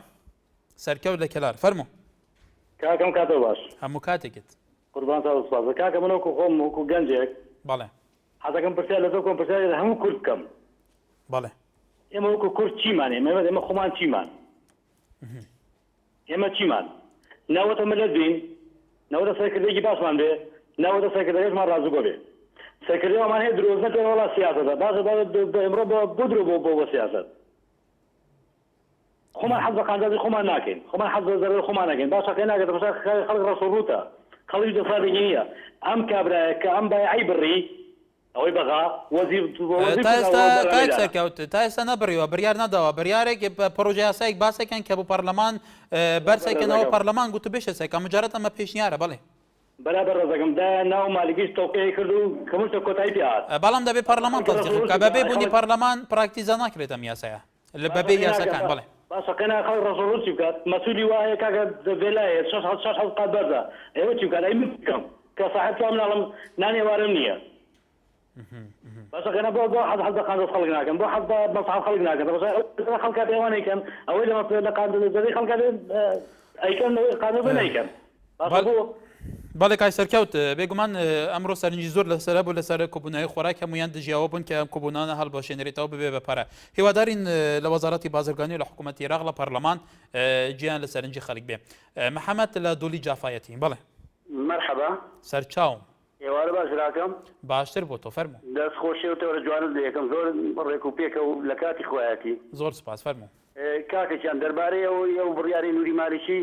سركو لكلار فرمو كاكم كاتو باش هم كاتكت قربان صاحب سباز كاكم منو كوم كو جنجك بله حتى كم برسالة لكم برسالة هم كردكم بله اما كو كرد چيمان اما خمان چيمان اما چيمان ناوتا ملدين ناوتا سرکردگی باس من به ناوتا سرکردگیش من رازو گوی سرکردگی من هی دروز نکرد ولا سیاست باز امروز بدرو با سیاست خمان حظ قاندازی خمان ناکن خمان حظ ضرر خمان ناکن باز خیلی ناکن باز خلق رسول روتا خلق جساد جنیا ام کابرا کام بای عیبری اوی بغا وظیف تاستا کاک سرکوت تاستا نبریو بریار نداوا بریاره که پروژه اسایک باسکن که بو پارلمان برسکن او پارلمان گوتو بشه سک مجرد ما پیشنیاره بله بەرابەر ڕێزەکەمدا ناو مالیکیش تەوقیعی کرد و کەموشتە کۆتایی پێ هات بەڵام دەبێت پەرلەمان تەزدیق بکە بەبێ بوونی پەرلەمان پراکتیزە ناکرێت ئەم یاسایە لە بەبێ یاساکان بڵێ باشەکەنا خەڵ ڕەزۆلوسی بکات مەسوولی وایە کاکە دەبێلایە 6 قات بەردا ئێوە چی بکات ئەی من بکەم کە صاحب تو مناڵم نانێوارم نییە باشەکەنا بۆ حەز دەقاندە خەڵک ناکەم بۆ حەز بەسحاب خەڵک ناکەم خەڵکات ئێوانەیکەن ئەوەی لەمە پێ دەقاندەی خەڵکات ئەیکەن قانون بنەیکەن بەڵێ کای سەرکەوت بێگومان ئەمڕۆ سەرنجی زۆر لەسەر بوو لەسەر کۆبوونەوەی خۆراک هەمویان دژیاوە بوون کە ئەم کۆبوونانە هەڵبەشێنرێتەوە ببێ بە پارە هیوادارین لە وەزارەتی بازرگانی و لە حکوومەتی عێراق لە پەرلەمان گیان لە سەرنجی خەڵک بێ محەممەد لە دوولی جافایەتی بڵێ مرحبا سەرچاوم ئێوارە باشراکەم باشتر بۆ تۆ فەرموو دەست خۆشیەوەتەوە جوانت لەکەم زۆر ڕێک و پێکە و لە کاتی خۆیەتی زۆر سپاس فەرموو کاکەیان دەربارەی ئەو بڕیاری نوری مالیکی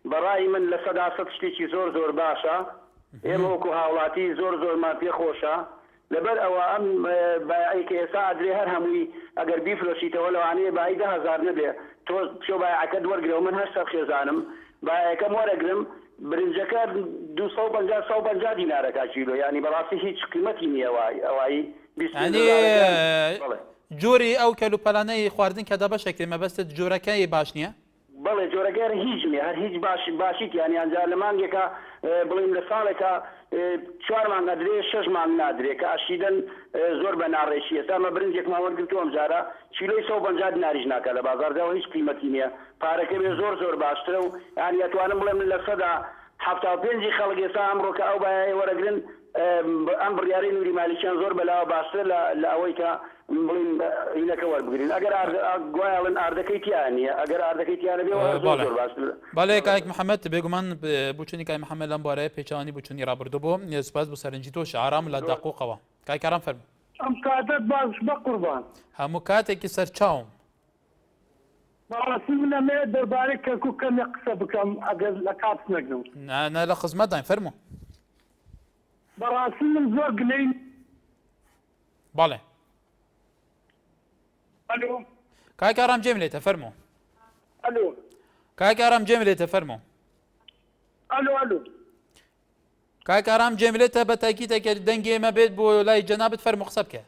بەڕای من لە سەداسەد شتێکی زۆر باشە ئێمە وەکو هاوڵاتی زۆرمان پێ خۆشە لەبەر ئەوە ئەم بایعی کە ئێستا ئەدرێ هەر هەمووی ئەگەر بیفرۆشیتەوە لەوانەیە بای 10,000 نەبێ تۆ پێ بایعەکەت وەرگرەوە من 800 خێزانم بایعەکەم وەرەگرم برنجەکە 250 دینارەکە کیلۆ ینی بەڕاستی هیچ قیمەتی نییە ئەوایی جۆری ئەو کەلوپەلانەی خواردن کە دەبەشێک مەبەستت جۆرەکەی باش نییە؟ بەڵێ جۆرەگەر هیچ نیە هەر هیچ باشیت یانی ئەنجار لە مانگێکە بڵین لە ساڵێکە 4 مانگ ئەدرێ 6 مانگ نادرێت کە ئاشیدەن زۆر بە ناڕێشی ئێستا مە برنجێکمان وەرگرتووە ئەمجارە کیلۆی 150 دیناریش ناکە لە بازاردەوە هیچ قیمەتی نییە پارەکە بێ زۆر باشترە و یانی ئەتوانم بڵێم لە سەدا 75 خەڵک ئێستا ئەمڕۆ کە ئەو بایە وەرەگرن ئەم بڕیارەی نوری مالیکیان زۆر بەلاوە باشتر لە ئەوەی کە بڵین هینەکە وەربگرین ئەگەر گوایڵن ئاردەکەی تیان نیە ئەگەر ئاردەکەی تیانە بێ زۆر باشتر بەڵێ کایک محەممەد بێگومان بچوونی کای محەممەد لەم بارەیە پێچوانی بچوونی ڕابردوو بۆ سپاس بۆ سەرنجی تۆش ئارام لە داقوقەوە کایکاران فەرموو ئەم کاتت باش بە قوربان هەموو کاتێکی سەرچاوم باسی منەمێ دەربارەی کەرکووک کەمێ قسە بکەم ئەگەر لە کات نەگرم نە لە خزمەتداین فەرموو بەڕاستی من زۆر گلەی بەڵێ ئەلۆ کایکارام جێم لێتە فەرموو ئەلۆ کایکارام جێم لێتە فەرموو ئەلۆ کایکارام جێم لێتە بە تاکیدێکە دەنگی ئێمە بێت بۆ لای جەنابەت فەرموو قسە بکە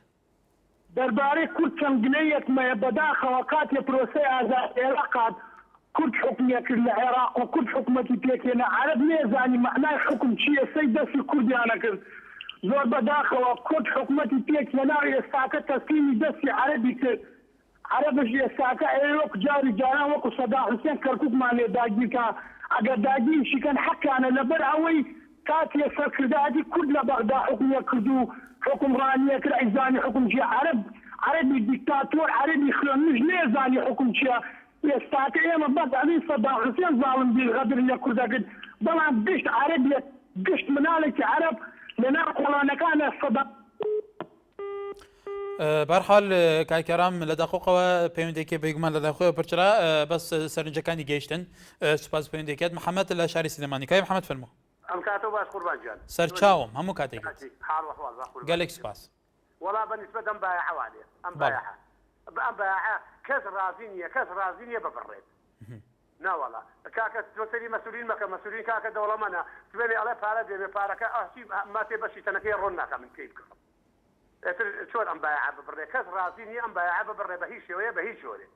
دەربارەی کورد چەند گلەیەکمەیە بەداخەوە کاتێ پرۆسەی ئازاد عێراقات کورد حکومیە کرد لە عێراق و کورد حکومەتی پێکێنە عەرەب نێزانی معنای حکم چییە سەی دەستی کوردیانە کرد زۆر بەداخەوە کورد حکومەتی پێک لەناو ئێستاکە تەسلیمی دەستی عەرەبی کرد عەرەبش ئێستاکە ئێوەک جاری جاران وەکو سەدا حوسێن کەرکووکمان لێ داگیرکە ئەگەر داگیرشیکەن حەقیانە لەبەر ئەوەی کاتێ سەرکردایەتی کورد لە بەغدا حکومیە کرد و حکمڕانیە کرد ئەیزانی حکم چییە عەرەبی دیکتاتۆر عەرەبی خوێنمش نێزانی حکم چییە ئێستاکە ئێمە بەس ئەوی سەدا حوسێن زاڵم بیر غەدر لە کوردەکرد بەڵام گشت عەرەبیە گشت مناڵێکی عەرەب لەناو قوڵانەکانە سەدا بەرحال کایکەرام لە داخۆقەوە پەیوەندێکی بێگومان لە لای خۆیەوە پرچرا بەس سەرنجەکانی گەیشتن سوپاس پەیوەندێکات محەممەد لە شاری سلێمانی کای محەممەد فەرموو ئەم کاتەوە باش قوربان گیان سەرچاوم هەموو کاتێک گەلێک سوپاس وەڵا بەنسبە دەم بایە حەوالێ ئەم بایە ئەم بایە کەس رازی نییە ببڕێت ناوەڵا کاکە تۆسەری مەسولین مەکە مەسولین کاکە دەوڵەمەنە توێنێ ئەڵێ پارە دێبێ پارەکە ئاسی ماتێ بەشی تەنەکەی ڕۆن ناکە من پێی بکەم چۆن ئەم بایە ببڕێ کەس رازی نییە ئەم بایە ببڕێ بە هیچ شێوەیە بە هیچ جۆرێ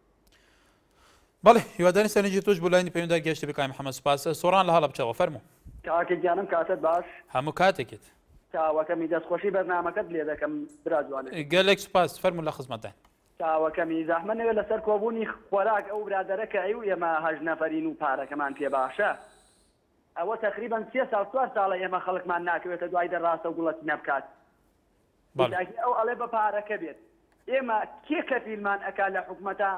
بەڵێ هیواداری سەرنجی تۆش بۆ لایانی پەیوەنددار گەشتی بکای محەممەد سوپاس سۆڕان لە هەڵە بچەوە فەرموو کاکە گیانم کاتت باش هەموو کاتێکت چاوەکەمی دەستخۆشی بەرنامەکەت لێ دەکەم برادوانێت گەلێک سوپاس فەرموو لە خزمەتدان چاوەکەمی زەحمەنەوێت لەسەر کۆبوونی خۆراک ئەو برادەرەکە ئەی و ئێمە 8 نەفەرین و پارەکەمان پێ باشە ئەوە تقریبا 3 ساڵ 4 ساڵە ئێمە خەڵکمان ناکەوێتە دوای دەڕاستە و گوڵەتی نەبکات ئەو ئەڵێ بە پارەکە بێت ئێمە کێ کەفیلمان ئەکا لە حکومەتە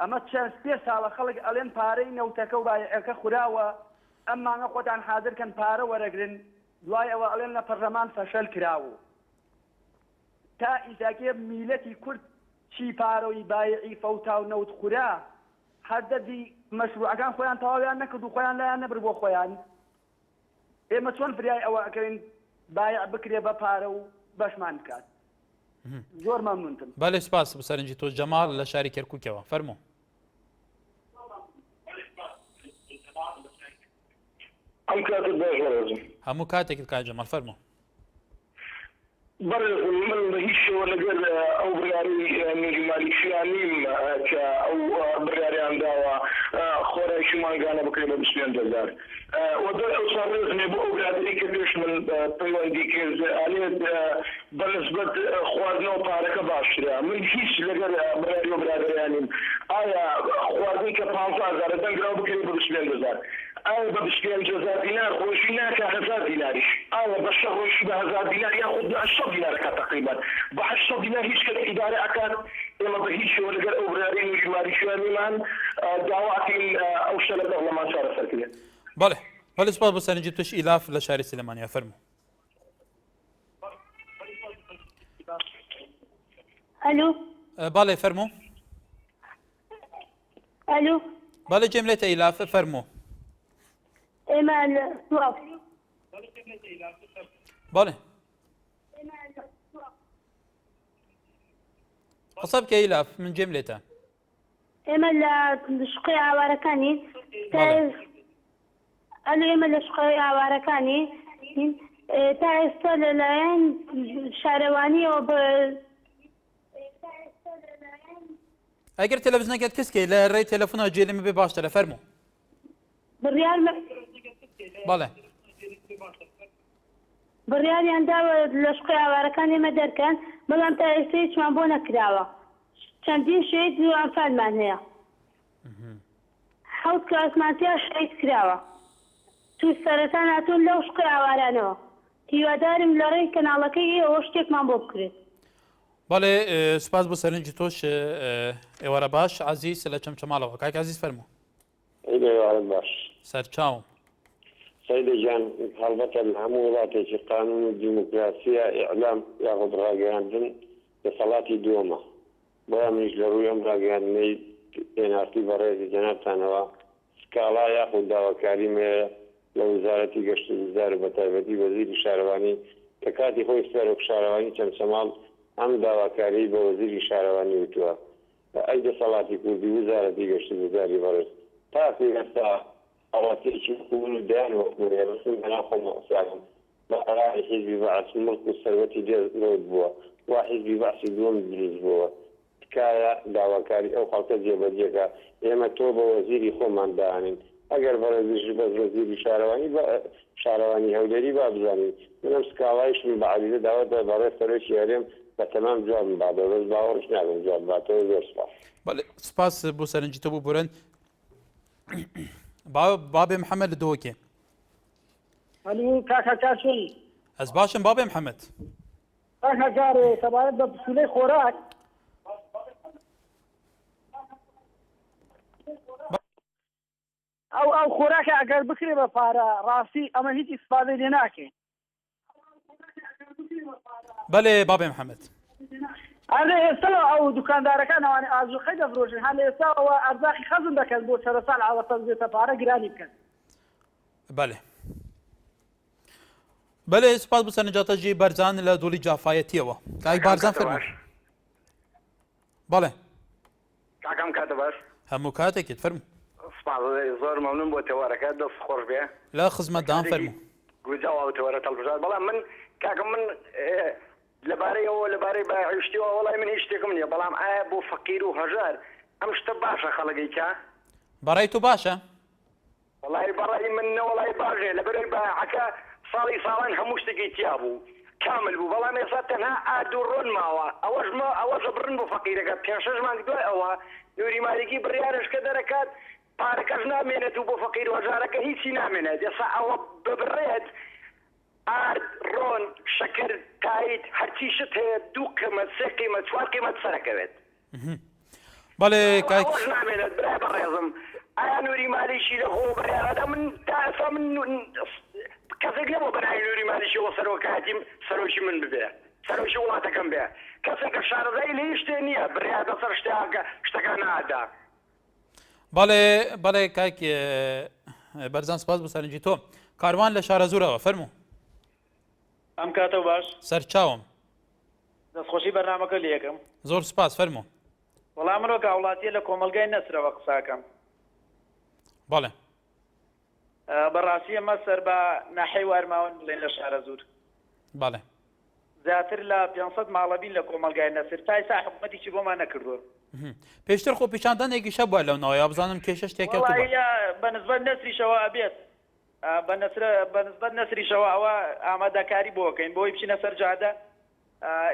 ئەمە چەند 3 ساڵە خەڵک ئەڵێن پارەی نەوتەکە و بایەکە خوراوە ئەممانە خۆتان حاضرکەن پارە وەرەگرن دوای ئەوە ئەڵێن لە پەرلەمان فەشەل کراوە تا ئیزاکێ میلەتی کورد چی پارەوەی بایعی فەوتا و نەوت خورا هەردەردی مەشروعەکان خۆیان تەواویان نەکرد و خۆیان لایان نەبر بۆ خۆیان ئێمە چۆن فریای ئەوە ئەکەین بایع بکرێ بە پارە و بەشمان بکات زۆر مەمنونتم بەڵێ سپاس بە سەرنجی تۆ جەمال لە شاری کەرکووکەوە فەرموو ئەم کاتت باش بەڕێزم هەموو کاتێکت کاک جەمال فەرموو. بەڕێزم من بە هیچ شێوە لەگەر ئەو بڕیاری نوێژی مالیکییان نیم کە ئەو بڕیاریان داوە خۆرایکی مانگانە بکرێت بە 25,000 وەدەر ئەو ساڕێزمێ بۆ ئەو برادری کە پێش من پەیوەندی کرد ئالێت بەنسبەت خواردنەوە پارەکە باشترە من هیچ لەگەر بڕیاری و برادریانیم ئایا خواردنی کە 15,000 دەنگراو بکرێت بە 25,000 ئایا بە 25,000 دینار خۆشی ناکە 1000 دیناریش ئایا بە شە خۆشی بە 1000 دینار یاخود بە 800 دینارەکە تقریبا بە 800 دینار هیچ کەس ئیدارە ئەکات ئێمە بە هیچ شێوە لەگەر ئەو براری نوێژی مالیکییانمان داواکەین ئەو شە لە دەوڵەمان چارەسەرکرێت. بەڵێ بەڵێ سپاس بۆ سەرنجی توش ئیلاف لە شاری سلێمانیا فەرموو. الو بەڵێ فەرموو. الو بەڵێ جێم لێتە ئیلاف فەرموو. ئێمە لە سواب بەڵێ قسە بکە ئیلاف من جێم لێتە. ئێمە لە شقی ئاوارەکانی ئەلو ئێمە لە شقی ئاوارەکانی تا ئێستا لەلایەن شارەوانیەوە بە ئەگەر تەلەڤیزیۆنەکەت کەسکەی لە ڕێی تەلەفۆنەوە جێلێمە بێ باشترە فەرموو. بەڵێ بڕیاریان داوە لە شقی ئاوارەکان ئێمە دەرکەن بەڵام تا ئێستا هیچمان بۆ نەکراوە چەندین شەید و ئەمفالمان هەیە 7 کلاسمانتیا شەید کراوە تو سەرەتا هاتوون لەو شقی ئاوارانەوە هیوادارم لە ڕێی کەناڵەکەی ئێوە شتێکمان بۆ بکرێت. بەڵێ سپاس بۆ سەرنجی تۆش ئێوارە باش عزیز لە چەمچەماڵەوە کاک عزیز فەرموو. باش سەرچاوم سيدي جان هەڵبەتە لە هەموو وڵاتێکی قانون و دیموکراسیە ئیعلام یاخود ڕاگەیاندن دەسەڵاتی دووەمە بۆ منیش لە ڕووی ئەم ڕاگەیاندنەی پێناستی بەڕێزی جەنابتانەوە سکاڵا یاخود داواکاری مێرە لە وزارەتی گەشت و گوزار بە تایبەتی وەزیری شارەوانی کە کاتی خۆی سەرۆک شارەوانی چەمچەماڵ ئەم داواکاری بە وەزیری شارەوانی وتووە ئەی دەسەڵاتی کوردی وزارەتی گەشت و گوزاری بەڕێز تا پێگەستا ئەواتێکی کوون و دایان وەکوێ ڕسم بەناخۆم ئەسایم بە ئەرای حیزبی بەعس مڵک و سەروەتی دێت بووە وا حیزبی بەعسی دووەم دروست بووە تکایە داواکاری ئەو خەڵکە جێبەجێکە ئێمە تۆ بە وەزیری خۆمان داهێنین ئەگەر بەڕێزیش بە وەزیری شارەوانی هەولێری با بزانین منم سکاڵایشم بە عەلیزە داوەتە بەڕێ سەرۆکی هەرێم بە تەمام جوابم بادە بەس باوەڕش ناکەم جواب باتەوە زۆر سپاس. بەڵێ سپاس بۆ سەرنجی تۆ بوو بورن بابێ محەممەد لە دۆکێ. الو کاکا چاچۆنی؟ ئەس باشم بابێ محەممەد. کاکا جارێ سەبارەت بە پسولەی خۆراک ئەو خۆراکە ئەگەر بکرێ بە پارە ڕاستی ئەمە هیچ ئیسپادەی لێ ناکەین. بەڵێ بابێ محەممەد. هەڵێ ئێستا ئەو دوکاندارەکان ئەوانە ئازوقەی دەفرۆشن هەڵ ئێستا ئەوە ئەرزاقی خەزم دەکەن بۆ سەرەسال ئاوەتە بێتە پارە گرانی بکەن. بەڵێ بەڵێ سپاس بۆ سەرنجاتەژی بەرزان لە دۆڵی جافایەتیەوە کاک بارزان فەرموو. بەڵێ کاکەم کاتە باش هەموو کاتێکت فەرموو. زۆر مەمنون بۆ تێوارەکە دەست خۆش بێ لە خزمەتدان فەرموو. گوجاوە تێوەرە تەلڤیزیۆن بەڵام من کاکەم من لەبارەیەوە لەبارەی بەعیشتیەوە وەڵای من هیچ شتێکم نییە بەڵام ئایا بۆ فەقیر و هەژار ئەم شتە باشە خەڵگەی کا بەڕای تو باشە؟ وەڵای بەڕای من نەوەڵای باشێ لەبەرەوەی بەعەکە ساڵان هەموو شتێکی تیا بوو کامل بوو بەڵام ئێستا تەنها ئاد و ڕۆن ماوە ئەوەشە بڕن بۆ فەقیرەکە 5-6 مانگ دوای ئەوە نوێری مالیکی بڕیارش کە دەرەکات پارەکەش نامێنێت و بۆ فەقیر و هەژارەکە هیچی نامێنێت ئێستا ئەوە ببڕێت ئارد ڕۆن شەکر تایت هەرچی شت هەیە 2 قیمەت 3 قیمەت 4 قیمەت سەرەکەوێت. بەڵێ کاک نامێنێت برای بەڕێزم ئایا نوێری مالیشی لە خۆ بڕیارەدا من تا ئێستا من کەسێک لێ بۆ بەناوی نوێری مالیشیەوە سەرۆکاتیم سەرۆکی من ببێ سەرۆکی وڵاتەکەم بێ کەسێکە شارەزای لە هیچ شتێ نییە بڕیار بەسەر شتەکان نادا. بەڵێ کاک بەرزان سپاس بۆ سەرنجی تۆ کاروان لە شارە زۆرەوە فەرموو. ئەم کاتەوە باش سەرچاوم دەستخۆشی بەرنامەکە لێ یەکەم زۆر سپاس فەرموو. وەڵام مرۆڤ گاوڵاتیە لە کۆمەلگای نەسرەوە قساکەم. بەڵێ بەڕاستی ئەمە سەر بە ناحەی وارماون بڵێن لە شارە زوور بەڵێ زیاتر لە 500 ماڵەبین لە کۆمەلگای نەسر تا ئێستا حکوومەتیی بۆمان نەکردووە پێشتر خۆ پیشاندانێکی شە بووە لەونەوەی بزانم کێشە شتێکە بەنسبەت نەسریشەوە ئەبێت بەنسبەت نەسریشەوە ئەوە ئامادەکاری بۆکەین بۆی بچینە سەر جادە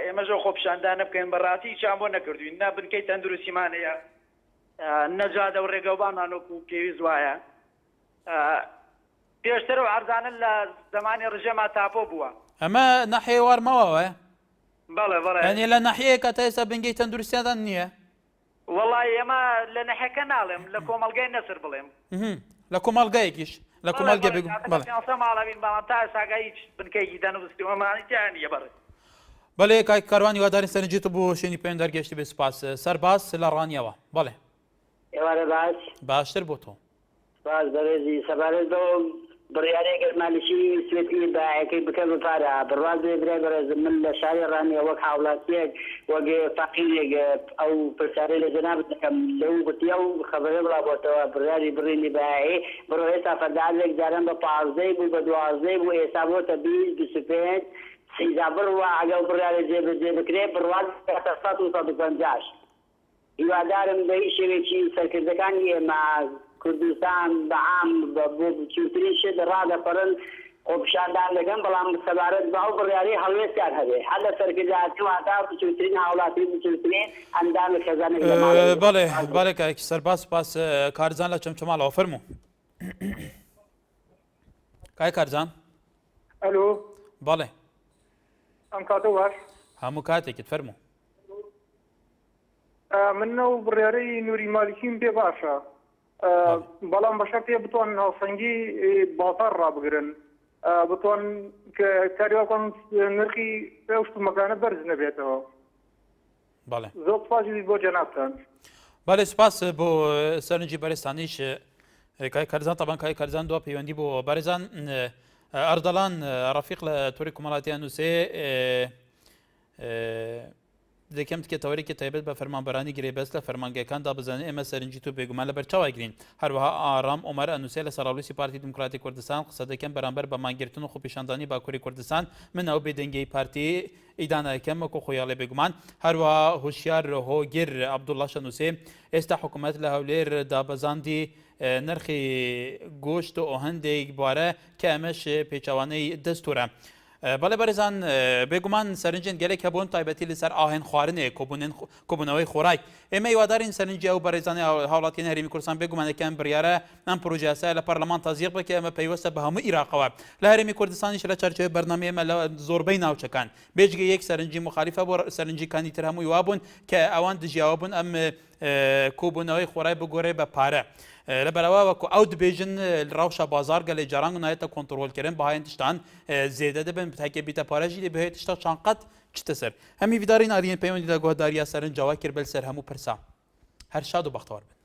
ئێمەژە خۆ پیشاندانە بکەین بەڕاستی هیچیان بۆ نەکردوین نە بنکەی تەندروستیمانەیە نەجادە و ڕێگەوبانمانۆک و پێویست وایە پێشتر و عەرزانە لە زمانی ڕژێما تاپۆ بووە ئەمە ناحیە وارمەوەوە بەڵێ بەڵێ یعنی لە ناحیەیەکە تا ئێستا بنگەی تەندروستیادان نییە وەڵی ئێمە لە نەحەکە ناڵێم لە کۆمەلگای نەسر بڵێم لە کۆمەڵگایەکیش لە کۆمەلگە بگوم ماڵەبین بەڵام تا ئێستا هیچ بنکەیەکی دەنووسیوەمانیان نییە بەڕێ بەڵێ کاک کاروانی واداری سەرنجیت بۆ شوێنی پەیوەند دەرگەشتی بێ سوپاس سەرباز لە ڕانیەوە بەڵێ ئێوارە باش باشتر بۆ تۆ باش بەڕێزی سەبارەت بۆ بڕیارەیە گەرمانشی سوێتی باەکەی بکەن بپارە بڕواز بێ برای بەڕێزم من لە شاری ڕانیە وەک هاوڵاتیەک وەک فەقیرێک ئەو پرسیارەی لە جەنابەت دەکەم لەو گوتیە و خەبەرێ بڵاوەتەوە بڕیاری بڕینی باایی بڕۆ ئێستا فەردادێک جاران بە 15 بوو بە 12 بوو ئێستا بۆتە 25 سیدا بڕوا ئەگەڵ بڕیارە جێبەجێ بکرێ بڕواز 150 هیوادارم بە هیچ شێوێکی سەرکردەکانی ئێمە کوردستان بەعام بۆ بچووترین شت ڕادەپەڕن خۆپیشاندان دەکەن بەڵام سەبارەت بە ئەو بڕیاری هەڵوێستیان هەبێ هەر لە سەرکردایەتی و هەتا بچووترین هاوڵاتی بچووترین ئەندامی خێزانێک بەڵێ بەڵێ کاکی سەرباز سپاس کارزان لە چەمچەماڵەوە فەرموو کای کارزان ئەلۆ بەڵێ ئەم کاتە باش هەموو کاتێکت فەرموو من نەو بڕیارەی نووری مالیکیم پێ باشە بەڵام بەشە پێ بتوان هاوسەنگی باڵتر ڕابگرن بتوان کە کاریواکەن نرخی پێشتمەکانە بەرز نەبێتەوە بەڵێ زۆر سپاسی بۆ جەنابتان بەڵێ سپاس بۆ سەرنجی بەرزستانیش کای کارزان طبعا کای کارزان دو پەیوەندی بۆ بەرزان ئەردەڵان ڕەفیق لە تۆری کومەڵاتیان نووسێ دەکەم تکە تەوەرێکی تایبەت بە فەرمانبەرانی گرێبەست لە فەرمانگەکاندا بزانێت ئێمە سەرنجی تو بێگومان لە بەرچاوگرین هەروەها ئارام ئۆمەر ئەنووسێ لە سەرڕاولیسی پارتی دموکراتی کوردستان قسە دەکەم بەرامبەر بە مانگرتن و خۆپیشاندانی باکووری کوردستان من ئەو بێدەنگەی پارتی ئیدانەکەم وەکو خۆیاڵێ بێگومان هەروەها هوشیار هۆگر عەبدوڵڵا شەنووسێ ئێستا حکوومەت لە هەولێر دابەزاندی نرخی گۆشت و ئۆهەندێک بوارە کە ئەمەش پێچەوانەی دەستورە بەڵێ بەرزان بێگومان سەرنجێن گەلێک هەبوون تایبەتی لەسەر ئاهێن خواردنێ کۆبوونەوەی خۆراک ئێمە هیوادارین سەرنجی ئەو بەڕێزانەی هاوڵاتیان هەرێمی کوردستان بێگومانەکەم بڕیارە ئەم پرۆژەیاسا لە پەرلەمان تازیق بکە ئەمە پەیوەستە بە هەموو عێراقەوە لە هەرێمی کوردستانیش لە چارچۆی بەرنامەی ئێمە لە زۆربەی ناوچەکان بێجگە یەک سەرنجی مخالیفە بۆ سەرنجیەکانی تر هەمووی وابوون کە ئەوان دژیاوە بوون ئەم کۆبوونەوەی خۆرای بگۆڕێ بە پارە لەبەرەوە وەکو ئەو دبێژن ڕاوشە بازار گەلێ جاران و نایەتە کۆنتترۆلکردن بەهایەن تشتان زێدە دەبن تاکە بیتە پارەژی لێ بهێت تشتا چانقەت چتە سەر هەمی ویدارین ئارین پەیوەندی لە گۆداریە سەرنجاوا کرد بەل سەر هەموو پرسا هەر شاد و بەختەوەر بن